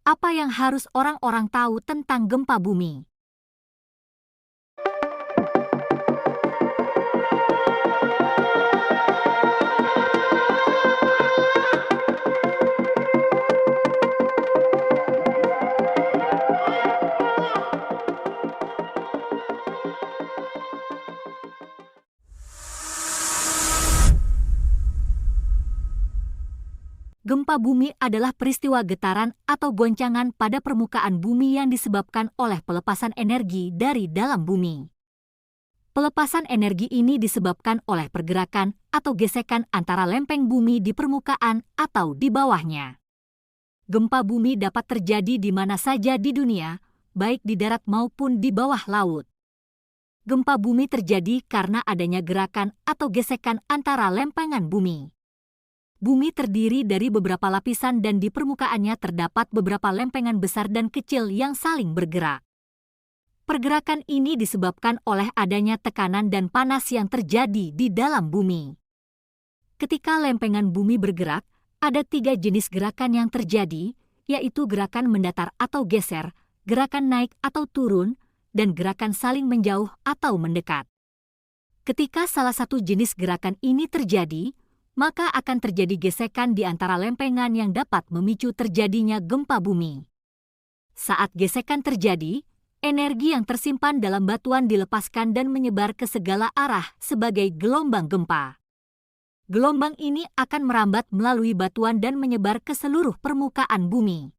Apa yang harus orang-orang tahu tentang gempa bumi? Gempa bumi adalah peristiwa getaran atau goncangan pada permukaan bumi yang disebabkan oleh pelepasan energi dari dalam bumi. Pelepasan energi ini disebabkan oleh pergerakan atau gesekan antara lempeng bumi di permukaan atau di bawahnya. Gempa bumi dapat terjadi di mana saja di dunia, baik di darat maupun di bawah laut. Gempa bumi terjadi karena adanya gerakan atau gesekan antara lempengan bumi. Bumi terdiri dari beberapa lapisan dan di permukaannya terdapat beberapa lempengan besar dan kecil yang saling bergerak. Pergerakan ini disebabkan oleh adanya tekanan dan panas yang terjadi di dalam bumi. Ketika lempengan bumi bergerak, ada 3 jenis gerakan yang terjadi, yaitu gerakan mendatar atau geser, gerakan naik atau turun, dan gerakan saling menjauh atau mendekat. Ketika salah satu jenis gerakan ini terjadi, maka akan terjadi gesekan di antara lempengan yang dapat memicu terjadinya gempa bumi. Saat gesekan terjadi, energi yang tersimpan dalam batuan dilepaskan dan menyebar ke segala arah sebagai gelombang gempa. Gelombang ini akan merambat melalui batuan dan menyebar ke seluruh permukaan bumi.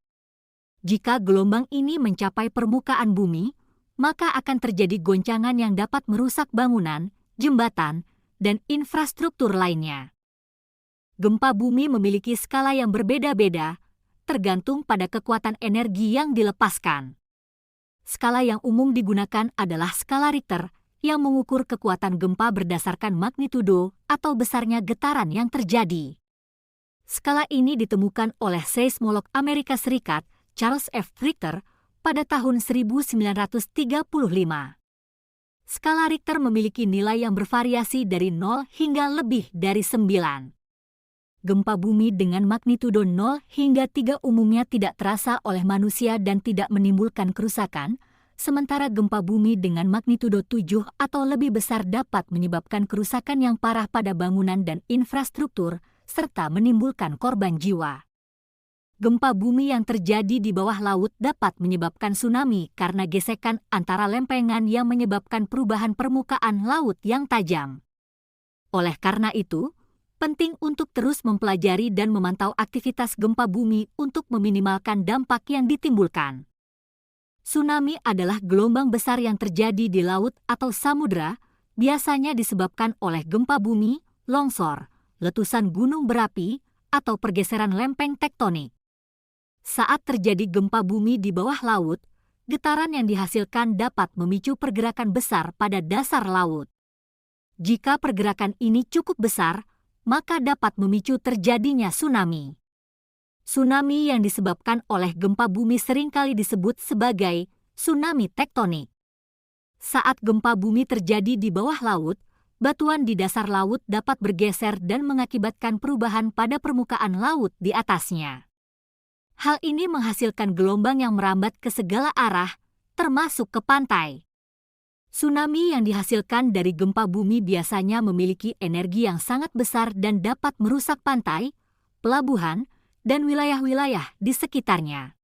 Jika gelombang ini mencapai permukaan bumi, maka akan terjadi goncangan yang dapat merusak bangunan, jembatan, dan infrastruktur lainnya. Gempa bumi memiliki skala yang berbeda-beda, tergantung pada kekuatan energi yang dilepaskan. Skala yang umum digunakan adalah skala Richter, yang mengukur kekuatan gempa berdasarkan magnitudo atau besarnya getaran yang terjadi. Skala ini ditemukan oleh seismolog Amerika Serikat, Charles F. Richter, pada tahun 1935. Skala Richter memiliki nilai yang bervariasi dari 0 hingga lebih dari 9. Gempa bumi dengan magnitudo 0 hingga 3 umumnya tidak terasa oleh manusia dan tidak menimbulkan kerusakan, sementara gempa bumi dengan magnitudo 7 atau lebih besar dapat menyebabkan kerusakan yang parah pada bangunan dan infrastruktur, serta menimbulkan korban jiwa. Gempa bumi yang terjadi di bawah laut dapat menyebabkan tsunami karena gesekan antara lempengan yang menyebabkan perubahan permukaan laut yang tajam. Oleh karena itu, penting untuk terus mempelajari dan memantau aktivitas gempa bumi untuk meminimalkan dampak yang ditimbulkan. Tsunami adalah gelombang besar yang terjadi di laut atau samudera, biasanya disebabkan oleh gempa bumi, longsor, letusan gunung berapi, atau pergeseran lempeng tektonik. Saat terjadi gempa bumi di bawah laut, getaran yang dihasilkan dapat memicu pergerakan besar pada dasar laut. Jika pergerakan ini cukup besar, maka dapat memicu terjadinya tsunami. Tsunami yang disebabkan oleh gempa bumi seringkali disebut sebagai tsunami tektonik. Saat gempa bumi terjadi di bawah laut, batuan di dasar laut dapat bergeser dan mengakibatkan perubahan pada permukaan laut di atasnya. Hal ini menghasilkan gelombang yang merambat ke segala arah, termasuk ke pantai. Tsunami yang dihasilkan dari gempa bumi biasanya memiliki energi yang sangat besar dan dapat merusak pantai, pelabuhan, dan wilayah-wilayah di sekitarnya.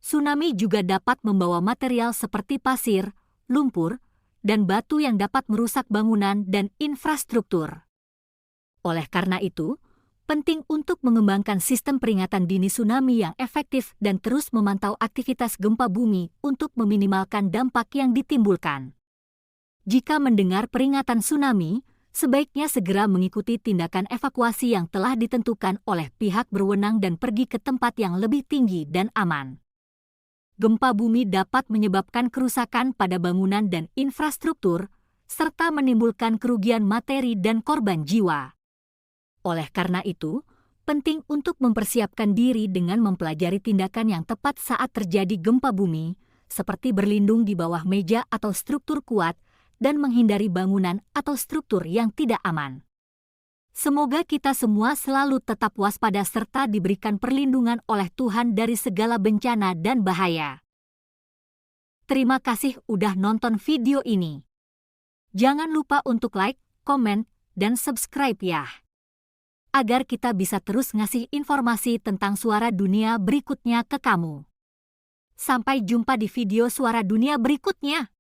Tsunami juga dapat membawa material seperti pasir, lumpur, dan batu yang dapat merusak bangunan dan infrastruktur. Oleh karena itu, penting untuk mengembangkan sistem peringatan dini tsunami yang efektif dan terus memantau aktivitas gempa bumi untuk meminimalkan dampak yang ditimbulkan. Jika mendengar peringatan tsunami, sebaiknya segera mengikuti tindakan evakuasi yang telah ditentukan oleh pihak berwenang dan pergi ke tempat yang lebih tinggi dan aman. Gempa bumi dapat menyebabkan kerusakan pada bangunan dan infrastruktur, serta menimbulkan kerugian materi dan korban jiwa. Oleh karena itu, penting untuk mempersiapkan diri dengan mempelajari tindakan yang tepat saat terjadi gempa bumi, seperti berlindung di bawah meja atau struktur kuat, dan menghindari bangunan atau struktur yang tidak aman. Semoga kita semua selalu tetap waspada serta diberikan perlindungan oleh Tuhan dari segala bencana dan bahaya. Terima kasih udah nonton video ini. Jangan lupa untuk like, komen, dan subscribe ya. Agar kita bisa terus ngasih informasi tentang Suara Dunia berikutnya ke kamu. Sampai jumpa di video Suara Dunia berikutnya.